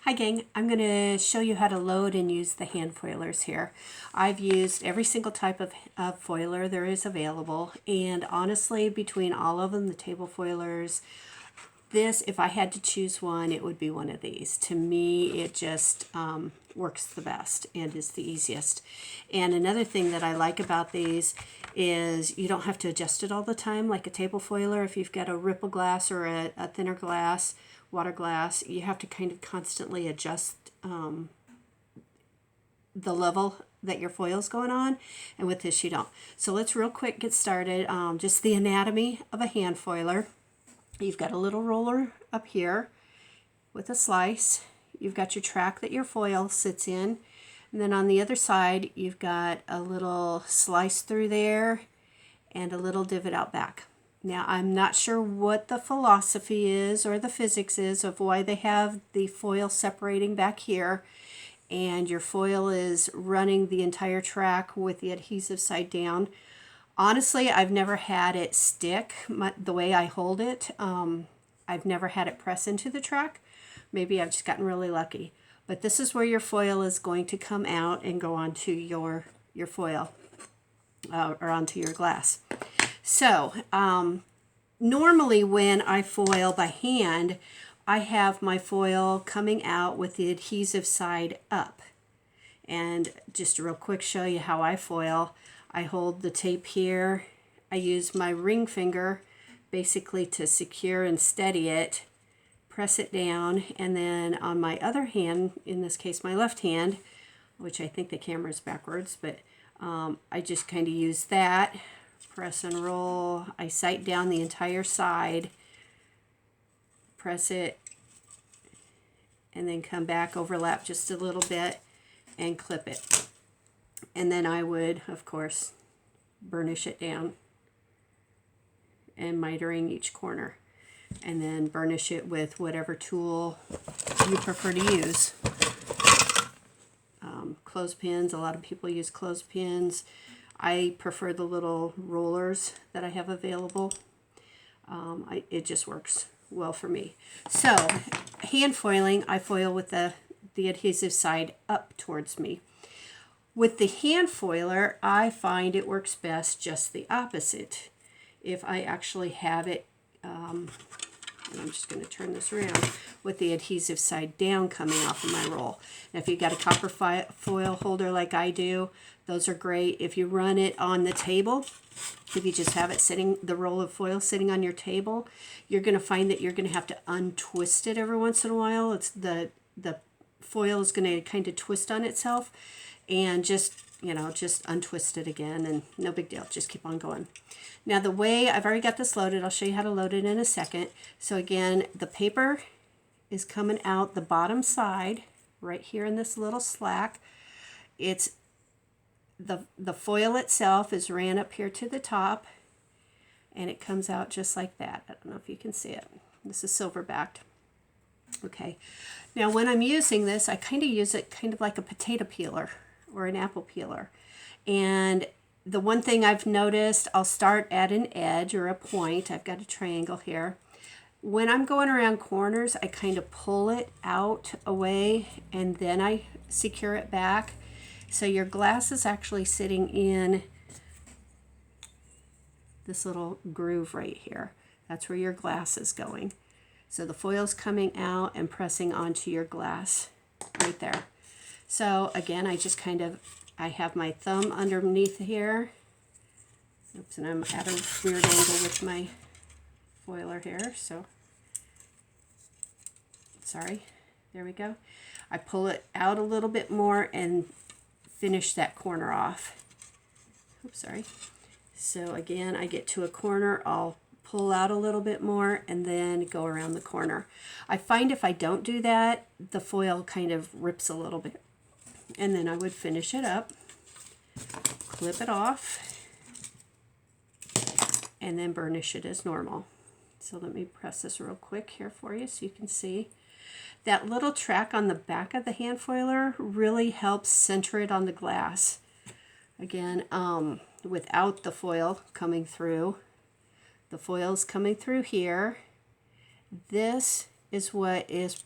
Hi gang, I'm going to show you how to load and use the hand foilers here. I've used every single type of foiler there is available, and honestly between all of them, the table foilers, this, if I had to choose one, it would be one of these. To me it just works the best and is the easiest. And another thing that I like about these is you don't have to adjust it all the time like a table foiler. If you've got a ripple glass or a thinner glass, water glass, you have to kind of constantly adjust the level that your foil's going on, and with this you don't. So let's real quick get started. Just the anatomy of a hand foiler. You've got a little roller up here with a slice. You've got your track that your foil sits in, and then on the other side you've got a little slice through there and a little divot out back. Now, I'm not sure what the philosophy is or the physics is of why they have the foil separating back here and your foil is running the entire track with the adhesive side down. Honestly, I've never had it stick the way I hold it. I've never had it press into the track. Maybe I've just gotten really lucky. But this is where your foil is going to come out and go onto your foil or onto your glass. So, normally when I foil by hand, I have my foil coming out with the adhesive side up. And just to real quick show you how I foil, I hold the tape here. I use my ring finger basically to secure and steady it, press it down, and then on my other hand, in this case my left hand, which I think the camera is backwards, but I just kind of use that. Press and roll. I sight down the entire side, press it, and then come back, overlap just a little bit, and clip it. And then I would, of course, burnish it down and mitering each corner. And then burnish it with whatever tool you prefer to use. Clothespins, a lot of people use clothespins. I prefer the little rollers that I have available. It just works well for me. So, hand foiling, I foil with the adhesive side up towards me. With the hand foiler, I find it works best just the opposite. If I actually have it, and I'm just going to turn this around, with the adhesive side down coming off of my roll. Now, if you've got a copper foil holder like I do, those are great. If you run it on the table, if you just have it sitting, the roll of foil sitting on your table, you're going to find that you're going to have to untwist it every once in a while. It's the foil is going to kind of twist on itself, and just untwist it again, and no big deal. Just keep on going. Now, the way I've already got this loaded, I'll show you how to load it in a second. So again, the paper is coming out the bottom side right here in this little slack. It's the foil itself is ran up here to the top, and it comes out just like that. I don't know if you can see it. This is silver backed. Okay, now when I'm using this, I kind of use it kind of like a potato peeler or an apple peeler. And the one thing I've noticed, I'll start at an edge or a point. I've got a triangle here. When I'm going around corners, I kind of pull it out away and then I secure it back. So your glass is actually sitting in this little groove right here. That's where your glass is going. So the foil's coming out and pressing onto your glass right there. So again, I have my thumb underneath here. Oops, and I'm at a weird angle with my foiler here, so sorry. There we go. I pull it out a little bit more and finish that corner off. Oops, sorry. So again, I get to a corner, I'll pull out a little bit more and then go around the corner. I find if I don't do that, the foil kind of rips a little bit. And then I would finish it up, clip it off, and then burnish it as normal. So let me press this real quick here for you so you can see. That little track on the back of the hand foiler really helps center it on the glass. Again, without the foil coming through. The foil's coming through here. This is what is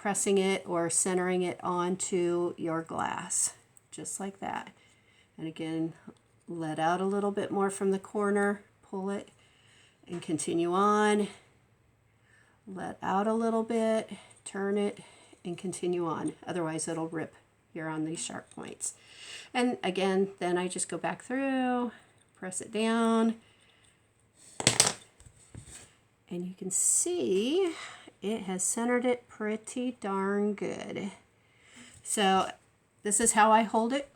pressing it or centering it onto your glass, just like that. And again, let out a little bit more from the corner, pull it, and continue on. Let out a little bit, turn it, and continue on. Otherwise, it'll rip here on these sharp points. And again, then I just go back through, press it down, and you can see it has centered it pretty darn good. So this is how I hold it